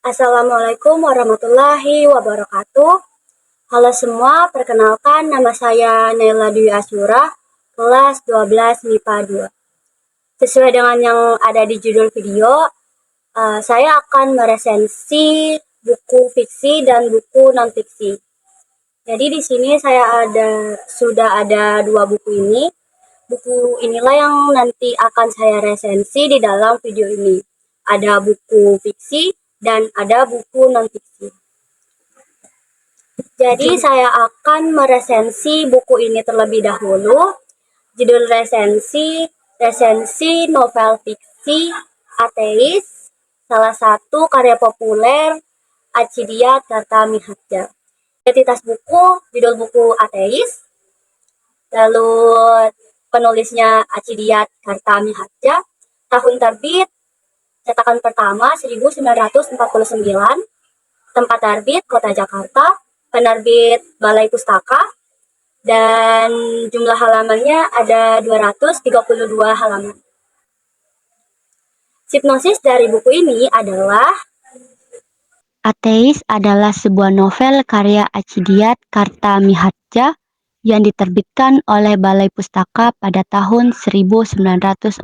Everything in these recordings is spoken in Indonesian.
Assalamualaikum warahmatullahi wabarakatuh. Halo semua, perkenalkan nama saya Naila Dwi Asyura, kelas 12 MIPA 2. Sesuai dengan yang ada di judul video, saya akan meresensi buku fiksi dan buku non-fiksi. Jadi di sini sudah ada dua buku ini. Buku inilah yang nanti akan saya resensi di dalam video ini. Ada buku fiksi dan ada buku non-fiksi. Jadi saya akan meresensi buku ini terlebih dahulu. Judul resensi novel fiksi Ateis, salah satu karya populer Acidiat Kartami Hadja. Identitas buku, judul buku Ateis, lalu penulisnya Acidiat Kartami Hadja, tahun terbit cetakan pertama 1949, tempat terbit Kota Jakarta, penerbit Balai Pustaka, dan jumlah halamannya ada 232 halaman. Sinopsis dari buku ini adalah Ateis adalah sebuah novel karya Acidiat Kartami Hadja yang diterbitkan oleh Balai Pustaka pada tahun 1949.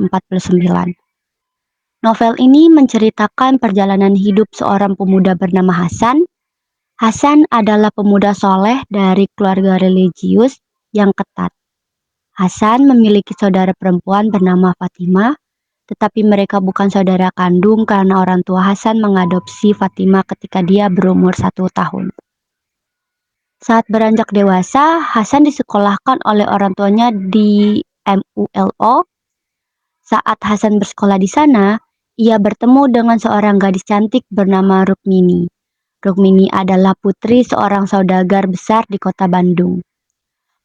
Novel ini menceritakan perjalanan hidup seorang pemuda bernama Hasan. Hasan adalah pemuda soleh dari keluarga religius yang ketat. Hasan memiliki saudara perempuan bernama Fatimah, tetapi mereka bukan saudara kandung karena orang tua Hasan mengadopsi Fatimah ketika dia berumur 1 tahun. Saat beranjak dewasa, Hasan disekolahkan oleh orang tuanya di MULO. Saat Hasan bersekolah di sana, ia bertemu dengan seorang gadis cantik bernama Rukmini. Rukmini adalah putri seorang saudagar besar di kota Bandung.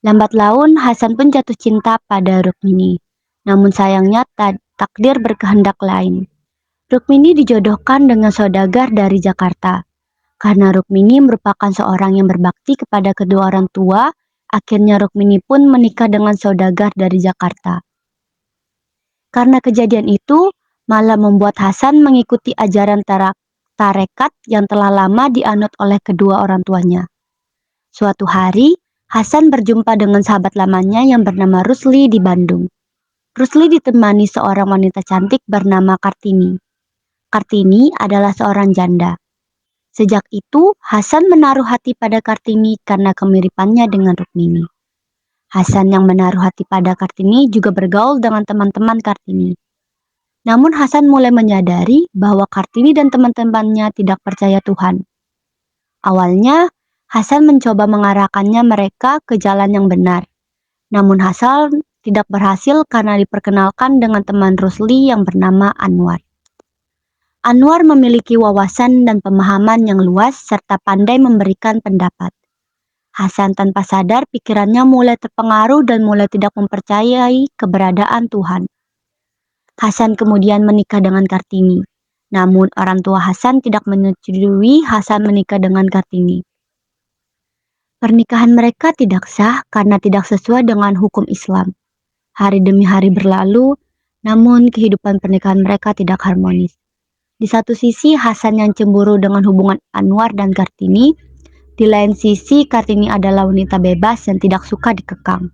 Lambat laun, Hasan pun jatuh cinta pada Rukmini. Namun sayangnya takdir berkehendak lain. Rukmini dijodohkan dengan saudagar dari Jakarta. Karena Rukmini merupakan seorang yang berbakti kepada kedua orang tua, akhirnya Rukmini pun menikah dengan saudagar dari Jakarta. Karena kejadian itu, malah membuat Hasan mengikuti ajaran tarekat yang telah lama dianut oleh kedua orang tuanya. Suatu hari, Hasan berjumpa dengan sahabat lamanya yang bernama Rusli di Bandung. Rusli ditemani seorang wanita cantik bernama Kartini. Kartini adalah seorang janda. Sejak itu, Hasan menaruh hati pada Kartini karena kemiripannya dengan Rukmini. Hasan yang menaruh hati pada Kartini juga bergaul dengan teman-teman Kartini. Namun Hasan mulai menyadari bahwa Kartini dan teman-temannya tidak percaya Tuhan. Awalnya, Hasan mencoba mengarahkannya mereka ke jalan yang benar. Namun Hasan tidak berhasil karena diperkenalkan dengan teman Rusli yang bernama Anwar. Anwar memiliki wawasan dan pemahaman yang luas serta pandai memberikan pendapat. Hasan tanpa sadar pikirannya mulai terpengaruh dan mulai tidak mempercayai keberadaan Tuhan. Hasan kemudian menikah dengan Kartini. Namun orang tua Hasan tidak menyetujui Hasan menikah dengan Kartini. Pernikahan mereka tidak sah karena tidak sesuai dengan hukum Islam. Hari demi hari berlalu, namun kehidupan pernikahan mereka tidak harmonis. Di satu sisi Hasan yang cemburu dengan hubungan Anwar dan Kartini, di lain sisi Kartini adalah wanita bebas yang tidak suka dikekang.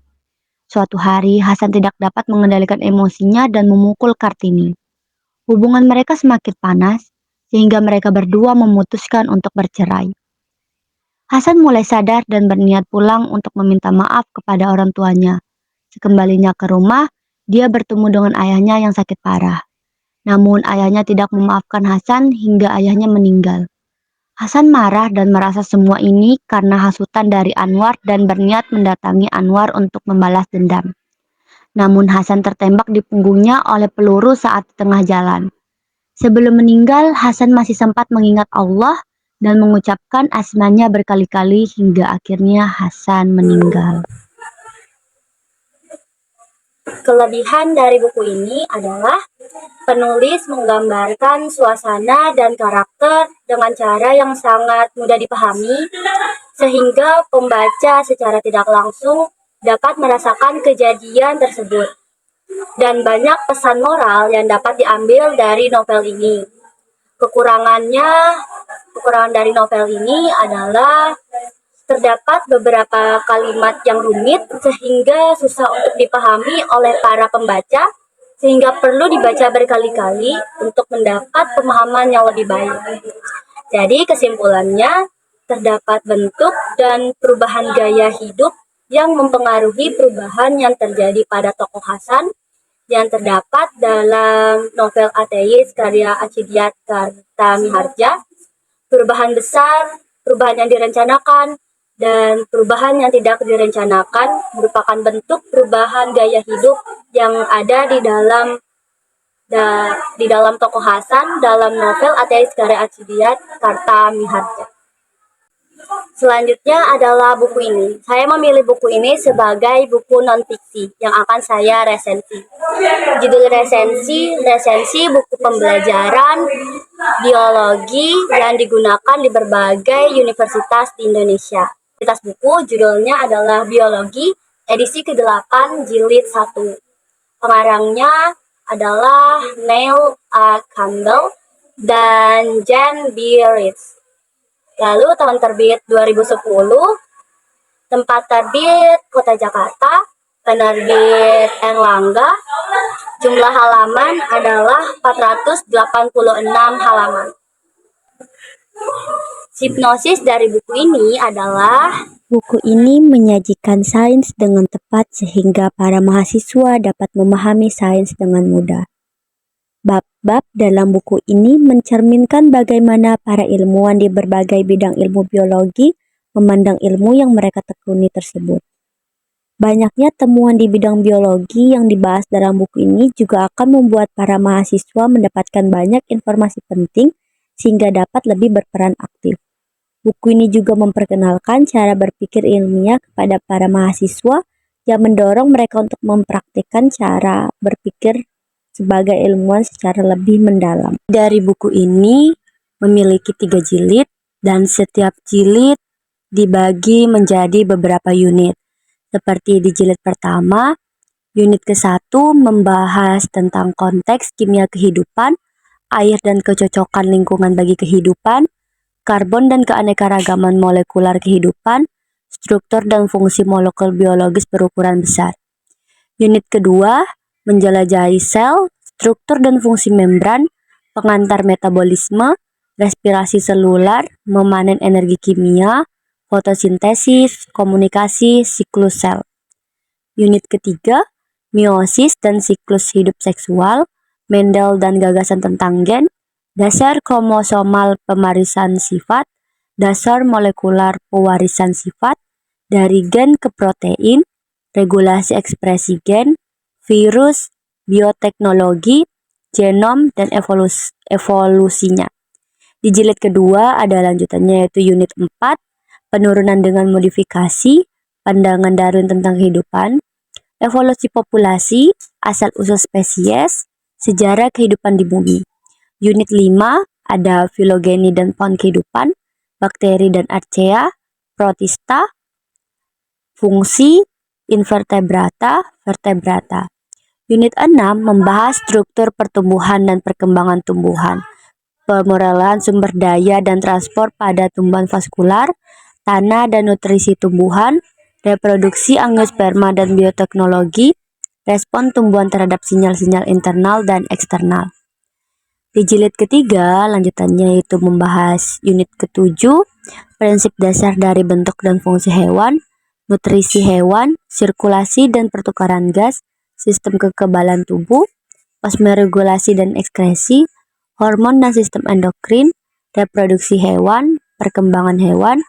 Suatu hari Hasan tidak dapat mengendalikan emosinya dan memukul Kartini. Hubungan mereka semakin panas, sehingga mereka berdua memutuskan untuk bercerai. Hasan mulai sadar dan berniat pulang untuk meminta maaf kepada orang tuanya. Sekembalinya ke rumah, dia bertemu dengan ayahnya yang sakit parah. Namun ayahnya tidak memaafkan Hasan hingga ayahnya meninggal. Hasan marah dan merasa semua ini karena hasutan dari Anwar dan berniat mendatangi Anwar untuk membalas dendam. Namun Hasan tertembak di punggungnya oleh peluru saat di tengah jalan. Sebelum meninggal, Hasan masih sempat mengingat Allah dan mengucapkan asmanya berkali-kali hingga akhirnya Hasan meninggal. Kelebihan dari buku ini adalah penulis menggambarkan suasana dan karakter dengan cara yang sangat mudah dipahami, sehingga pembaca secara tidak langsung dapat merasakan kejadian tersebut. Dan banyak pesan moral yang dapat diambil dari novel ini. Kekurangannya kekurangan dari novel ini adalah terdapat beberapa kalimat yang rumit sehingga susah untuk dipahami oleh para pembaca, sehingga perlu dibaca berkali-kali untuk mendapat pemahaman yang lebih baik. Jadi kesimpulannya, terdapat bentuk dan perubahan gaya hidup yang mempengaruhi perubahan yang terjadi pada tokoh Hasan yang terdapat dalam novel Ateis karya Acidiat Kartamiharja. Perubahan besar, perubahan yang direncanakan, dan perubahan yang tidak direncanakan merupakan bentuk perubahan gaya hidup yang ada di dalam tokoh Hasan dalam novel Ateis karya Acidiat Kartamiharja. Selanjutnya adalah buku ini. Saya memilih buku ini sebagai buku non-fiksi yang akan saya resensi. Judul resensi buku pembelajaran biologi yang digunakan di berbagai universitas di Indonesia. Universitas buku judulnya adalah Biologi, edisi ke-8, jilid 1. Pengarangnya adalah Neil A. Campbell dan Jan B. Reeds. Lalu tahun terbit 2010, tempat terbit Kota Jakarta, penerbit Erlangga, jumlah halaman adalah 486 halaman. Hipnosis dari buku ini adalah Buku ini menyajikan sains dengan tepat sehingga para mahasiswa dapat memahami sains dengan mudah. Bab-bab dalam buku ini mencerminkan bagaimana para ilmuwan di berbagai bidang ilmu biologi memandang ilmu yang mereka tekuni tersebut. Banyaknya temuan di bidang biologi yang dibahas dalam buku ini juga akan membuat para mahasiswa mendapatkan banyak informasi penting sehingga dapat lebih berperan aktif. Buku ini juga memperkenalkan cara berpikir ilmiah kepada para mahasiswa yang mendorong mereka untuk mempraktikkan cara berpikir sebagai ilmuwan secara lebih mendalam. Dari buku ini memiliki 3 jilid dan setiap jilid dibagi menjadi beberapa unit. Seperti di jilid pertama, unit ke-1 membahas tentang konteks kimia kehidupan, air dan kecocokan lingkungan bagi kehidupan, karbon dan keanekaragaman molekular kehidupan, struktur dan fungsi molekul biologis berukuran besar. Unit kedua menjelajahi sel, struktur dan fungsi membran, pengantar metabolisme, respirasi selular, memanen energi kimia, fotosintesis, komunikasi, siklus sel. Unit ketiga, meiosis dan siklus hidup seksual, Mendel dan gagasan tentang gen, dasar kromosomal pemarisan sifat, dasar molekular pewarisan sifat, dari gen ke protein, regulasi ekspresi gen, virus, bioteknologi, genom, dan evolusinya. Di jilid kedua ada lanjutannya yaitu unit 4, penurunan dengan modifikasi, pandangan Darwin tentang kehidupan, evolusi populasi, asal-usul spesies, sejarah kehidupan di bumi. Unit 5 ada filogeni dan fauna kehidupan, bakteri dan archaea, protista, fungsi, invertebrata, vertebrata. Unit 6 membahas struktur pertumbuhan dan perkembangan tumbuhan, pemodelan sumber daya dan transport pada tumbuhan vaskular, tanah dan nutrisi tumbuhan, reproduksi angiosperma dan bioteknologi, respon tumbuhan terhadap sinyal-sinyal internal dan eksternal. Di jilid ketiga, lanjutannya yaitu membahas unit ke-7, prinsip dasar dari bentuk dan fungsi hewan, nutrisi hewan, sirkulasi dan pertukaran gas, sistem kekebalan tubuh, osmoregulasi dan ekskresi, hormon dan sistem endokrin, reproduksi hewan, perkembangan hewan,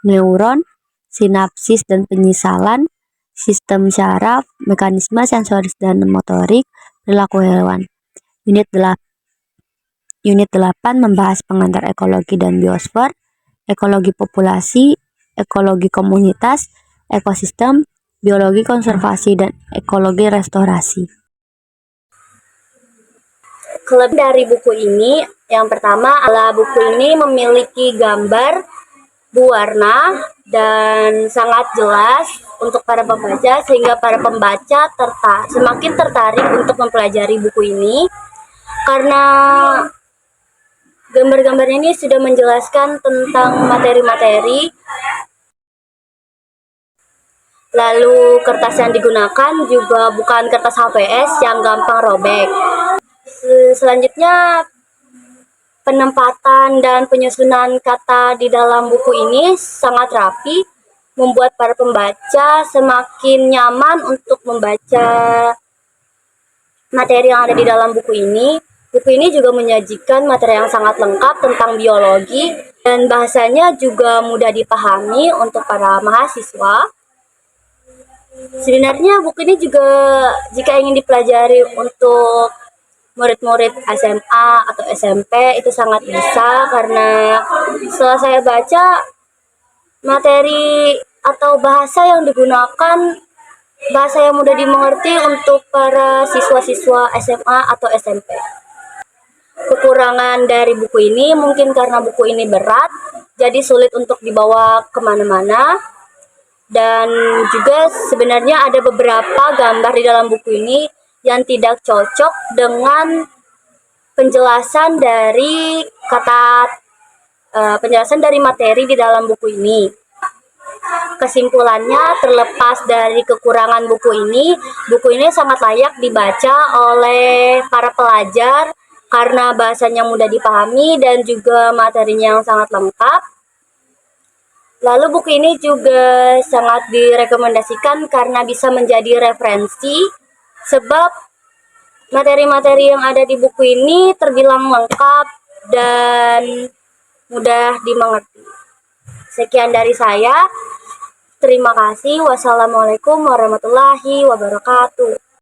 neuron, sinapsis dan penyisalan, sistem saraf, mekanisme sensoris dan motorik, perilaku hewan. Unit 8 membahas pengantar ekologi dan biosfer, ekologi populasi, ekologi komunitas, ekosistem, biologi konservasi, dan ekologi restorasi. Kelebihan dari buku ini, yang pertama adalah buku ini memiliki gambar berwarna dan sangat jelas untuk para pembaca, sehingga para pembaca semakin tertarik untuk mempelajari buku ini karena Gambar-gambar ini sudah menjelaskan tentang materi-materi. Lalu kertas yang digunakan juga bukan kertas HVS yang gampang robek. Selanjutnya, penempatan dan penyusunan kata di dalam buku ini sangat rapi, membuat para pembaca semakin nyaman untuk membaca materi yang ada di dalam buku ini. Buku ini juga menyajikan materi yang sangat lengkap tentang biologi dan bahasanya juga mudah dipahami untuk para mahasiswa. Sebenarnya buku ini juga jika ingin dipelajari untuk murid-murid SMA atau SMP itu sangat bisa, karena setelah saya baca materi atau bahasa yang digunakan bahasa yang mudah dimengerti untuk para siswa-siswa SMA atau SMP. Kekurangan dari buku ini mungkin karena buku ini berat, jadi sulit untuk dibawa kemana-mana. Dan juga sebenarnya ada beberapa gambar di dalam buku ini yang tidak cocok dengan penjelasan dari penjelasan dari materi di dalam buku ini. Kesimpulannya, terlepas dari kekurangan buku ini sangat layak dibaca oleh para pelajar karena bahasanya mudah dipahami dan juga materinya yang sangat lengkap. Lalu buku ini juga sangat direkomendasikan karena bisa menjadi referensi, sebab materi-materi yang ada di buku ini terbilang lengkap dan mudah dimengerti. Sekian dari saya. Terima kasih. Wassalamualaikum warahmatullahi wabarakatuh.